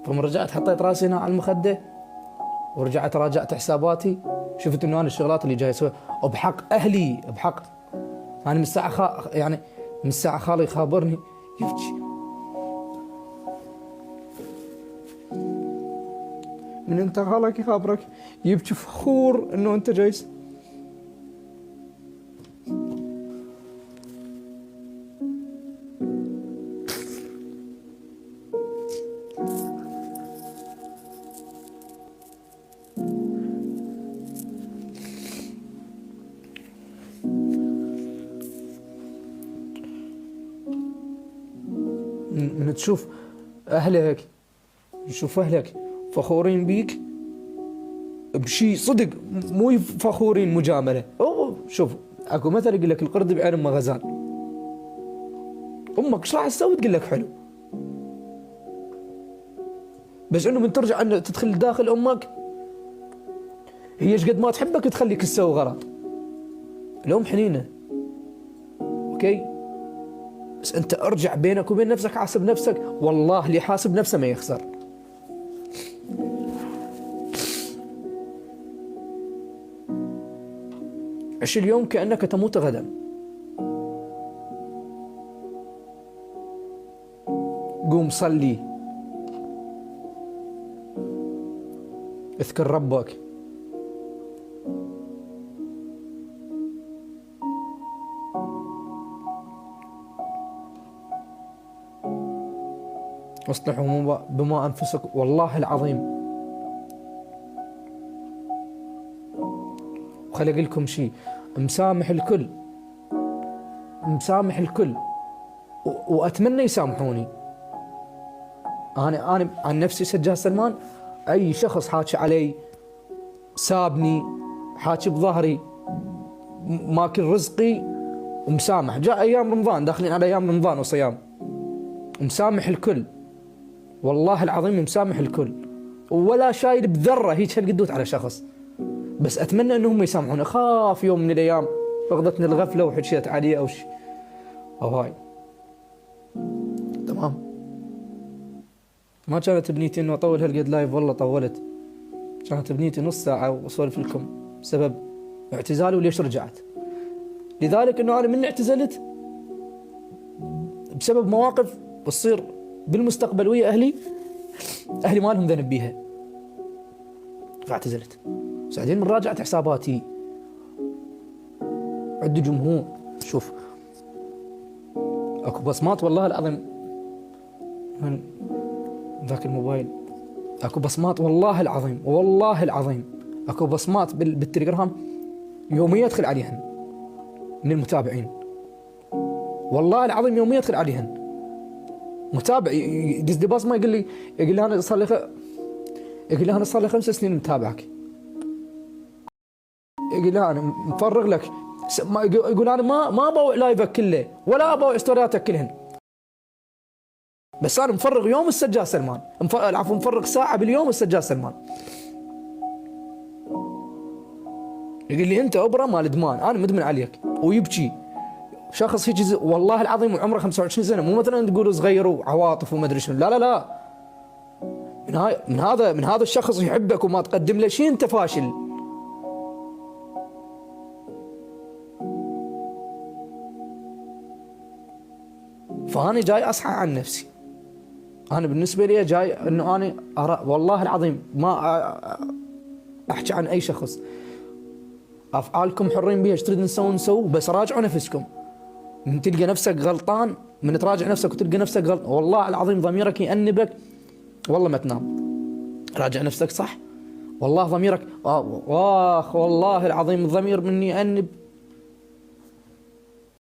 ثم رجعت حطيت راسي هنا على المخدة ورجعت راجعت حساباتي، شفت انه انا الشغلات اللي جاي اسويها وبحق اهلي، بحق انا من الساعة يعني من الساعة خالي يخابرني يبكي، من انت خالك يخابرك يبكي فخور انه انت جايز. من تشوف اهلك، تشوف اهلك فخورين بيك بشي صدق، مو فخورين مجامله. أو شوف اكو مثل يقول لك القرد بعين امه غزال، امك ايش راح تسوي تقول لك حلو، بس انه من ترجع انه تدخل داخل امك هي ايش قد ما تحبك تخليك تسوي غلط. الام حنينه اوكي، بس انت ارجع بينك وبين نفسك، حاسب نفسك، والله اللي حاسب نفسه ما يخسر. عش اليوم كأنك تموت غدا. قوم صلي، اذكر ربك، واصلحوا بما انفسك. والله العظيم وخلي اقول لكم شيء، مسامح الكل، مسامح الكل، واتمنى يسامحوني. انا عن نفسي سجاد سلمان، اي شخص حاكي علي سابني حاكي بظهري ماكل رزقي ومسامح. جاء ايام رمضان، داخلين على ايام رمضان وصيام، مسامح الكل، والله العظيم مسامح الكل، ولا شايل بذره هيك هالقدوت على شخص. بس اتمنى انهم يسامحون. اخاف يوم من الايام اخذتني الغفله وحكيت عليه او شيء او هاي. تمام، ما كانت بنيتي انه اطول هالقد لايف، والله طولت. كانت بنيتي نص ساعه واسولف لكم بسبب اعتزالي وليش رجعت. لذلك انه انا من اعتزلت بسبب مواقف تصير بالمستقبل ويا اهلي ما لهم ذنب بيها، فاعتزلت. بعدين من راجعت حساباتي عندي جمهور. شوف اكو بصمات والله العظيم من ذاك الموبايل، اكو بصمات والله العظيم، والله العظيم اكو بصمات بالتليجرام يوميا ادخل عليهن من المتابعين، والله العظيم يوميا ادخل عليهن. متابع يدز لي بصمه يقول لي انا صار لي 5 سنين متابعك، يقول لي انا مفرغ لك، يقول انا ما بوع لايفك كله ولا ابوع ستورياتك كلهن، بس انا مفرغ يوم السجاد سلمان، العفو مفرغ ساعه باليوم السجاد سلمان. يقول لي انت ابره مال ادمان، انا مدمن عليك، ويبكي شخص هيك والله العظيم وعمره 25 سنه، مو مثلا تقولوا صغير وعواطف وما ادري شنو، لا لا لا، من هذا الشخص يحبك وما تقدم له شيء انت فاشل. فأنا جاي أصحى عن نفسي. أنا بالنسبة لي جاي إنه أنا أرى والله العظيم ما أحكي عن أي شخص، أفعالكم حرين بها، ايش تريدون تسوون نسوي، بس راجعوا نفسكم. من تلقى نفسك غلطان، من تراجع نفسك وتلقى نفسك غلط، والله العظيم ضميرك يأنبك، والله ما تنام. راجع نفسك صح، والله ضميرك واخ والله العظيم الضمير مني يأنب